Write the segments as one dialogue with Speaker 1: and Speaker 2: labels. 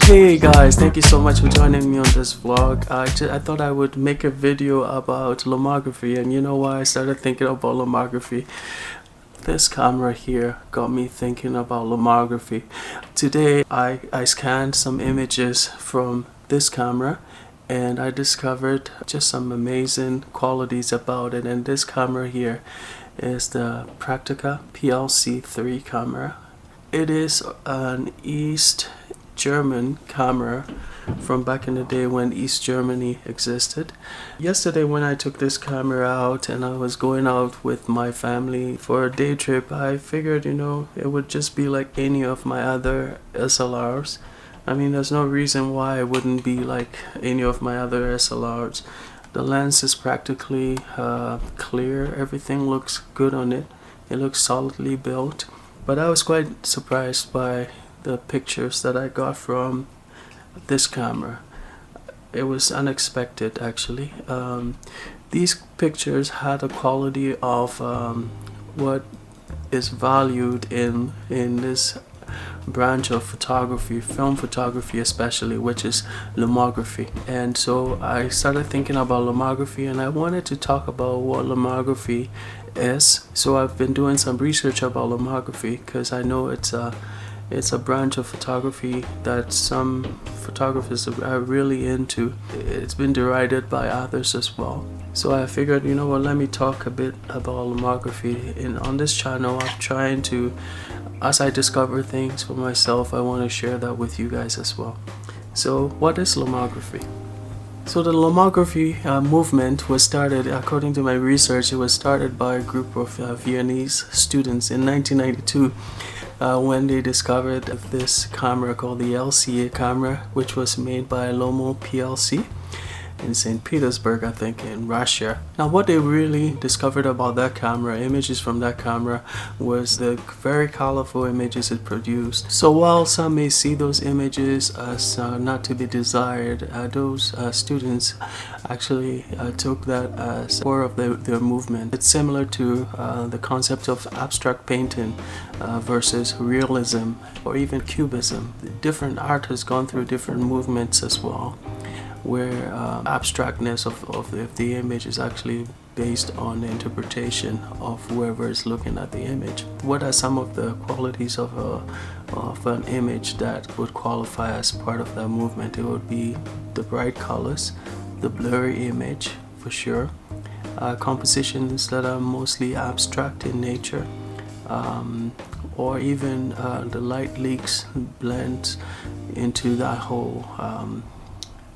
Speaker 1: Hey guys, thank you so much for joining me on this vlog. I thought I would make a video about lomography, and you know why I started thinking about lomography? This camera here got me thinking about lomography. Today I scanned some images from this camera and I discovered just some amazing qualities about it, and this camera here is the Praktica PLC3 camera. It is an East German camera from back in the day when East Germany existed. Yesterday when I took this camera out and I was going out with my family for a day trip, I figured, it would just be like any of my other SLRs. I mean, there's no reason why it wouldn't be like any of my other SLRs. The lens is practically clear. Everything looks good on it. It looks solidly built. But I was quite surprised by the pictures that I got from this camera. It was unexpected, actually. These pictures had a quality of what is valued in this branch of photography, film photography especially, which is lomography. And so I started thinking about lomography, and I wanted to talk about what lomography is. So I've been doing some research about lomography because I know it's a branch of photography that some photographers are really into. It's been derided by others as well. So I figured, let me talk a bit about lomography. And on this channel, I'm trying to, as I discover things for myself, I want to share that with you guys as well. So what is lomography? So the lomography movement was started, according to my research, it was started by a group of Viennese students in 1992 when they discovered this camera called the LCA camera, which was made by Lomo PLC in St. Petersburg, I think, in Russia. Now what they really discovered about that camera, images from that camera, was the very colorful images it produced. So while some may see those images as not to be desired, those students actually took that as core of their movement. It's similar to the concept of abstract painting versus realism or even cubism. Different art has gone through different movements as well, where abstractness of the image is actually based on the interpretation of whoever is looking at the image. What are some of the qualities of an image that would qualify as part of that movement? It would be the bright colors, the blurry image for sure, compositions that are mostly abstract in nature, or even the light leaks, blends into that whole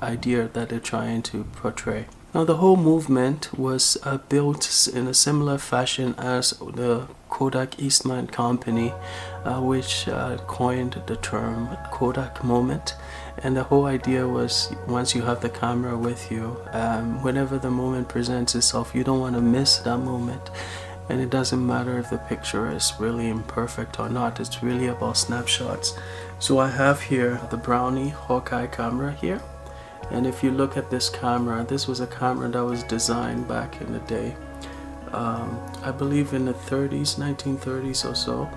Speaker 1: idea that they're trying to portray. Now the whole movement was built in a similar fashion as the Kodak Eastman company, which coined the term Kodak moment. And the whole idea was, once you have the camera with you, whenever the moment presents itself, you don't want to miss that moment. And it doesn't matter if the picture is really imperfect or not, it's really about snapshots. So I have here the Brownie Hawkeye camera here. And if you look at this camera, this was a camera that was designed back in the day, I believe in the 30s, 1930s or so,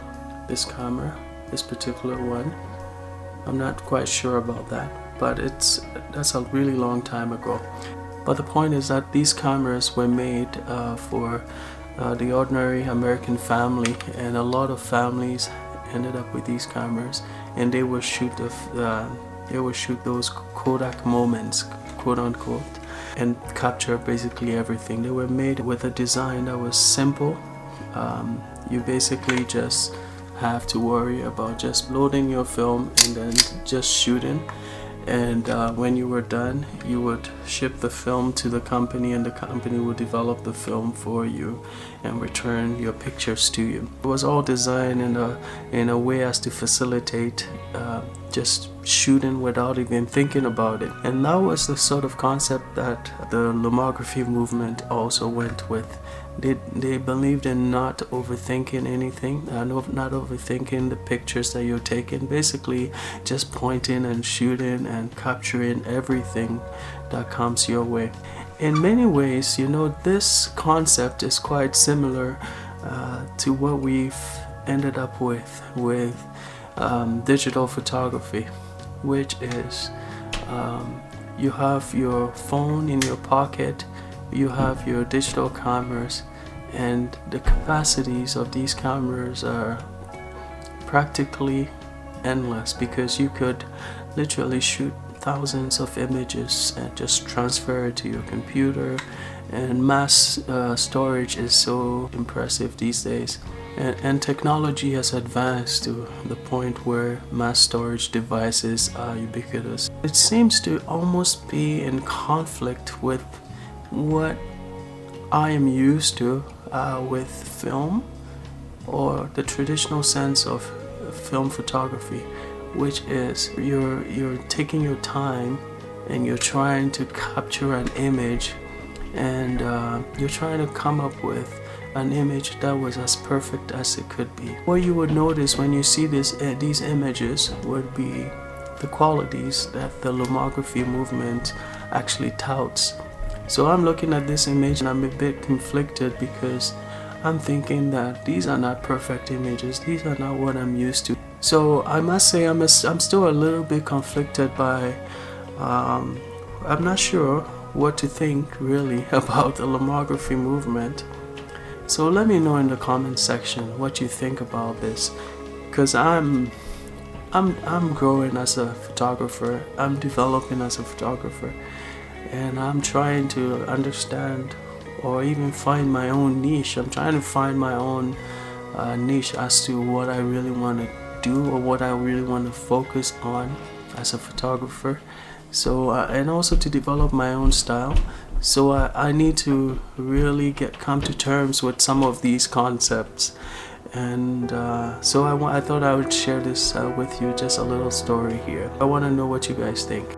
Speaker 1: this camera, this particular one. I'm not quite sure about that, but that's a really long time ago. But the point is that these cameras were made for the ordinary American family, and a lot of families ended up with these cameras, and they would shoot those Kodak moments, quote unquote, and capture basically everything. They were made with a design that was simple. You basically just have to worry about just loading your film and then just shooting. And when you were done, you would ship the film to the company, and the company would develop the film for you and return your pictures to you. It was all designed in a way as to facilitate just shooting without even thinking about it. And that was the sort of concept that the lomography movement also went with. They believed in not overthinking anything, not overthinking the pictures that you're taking, basically just pointing and shooting and capturing everything that comes your way. In many ways, this concept is quite similar to what we've ended up with digital photography. which is you have your phone in your pocket, you have your digital cameras, and the capacities of these cameras are practically endless, because you could literally shoot thousands of images and just transfer it to your computer, and mass storage is so impressive these days, and technology has advanced to the point where mass storage devices are ubiquitous. It seems to almost be in conflict with what I am used to with film, or the traditional sense of film photography, which is you're taking your time and you're trying to capture an image, and you're trying to come up with an image that was as perfect as it could be. What you would notice when you see these images would be the qualities that the lomography movement actually touts. So I'm looking at this image and I'm a bit conflicted, because I'm thinking that these are not perfect images, these are not what I'm used to. So I must say I'm still a little bit conflicted by, I'm not sure what to think really about the lomography movement. So let me know in the comment section what you think about this, because I'm growing as a photographer, I'm developing as a photographer, and I'm trying to understand or even find my own niche. I'm trying to find my own niche as to what I really want to do, or what I really want to focus on as a photographer. So and also to develop my own style. So I need to really come to terms with some of these concepts, and so I thought I would share this with you, just a little story here. I want to know what you guys think.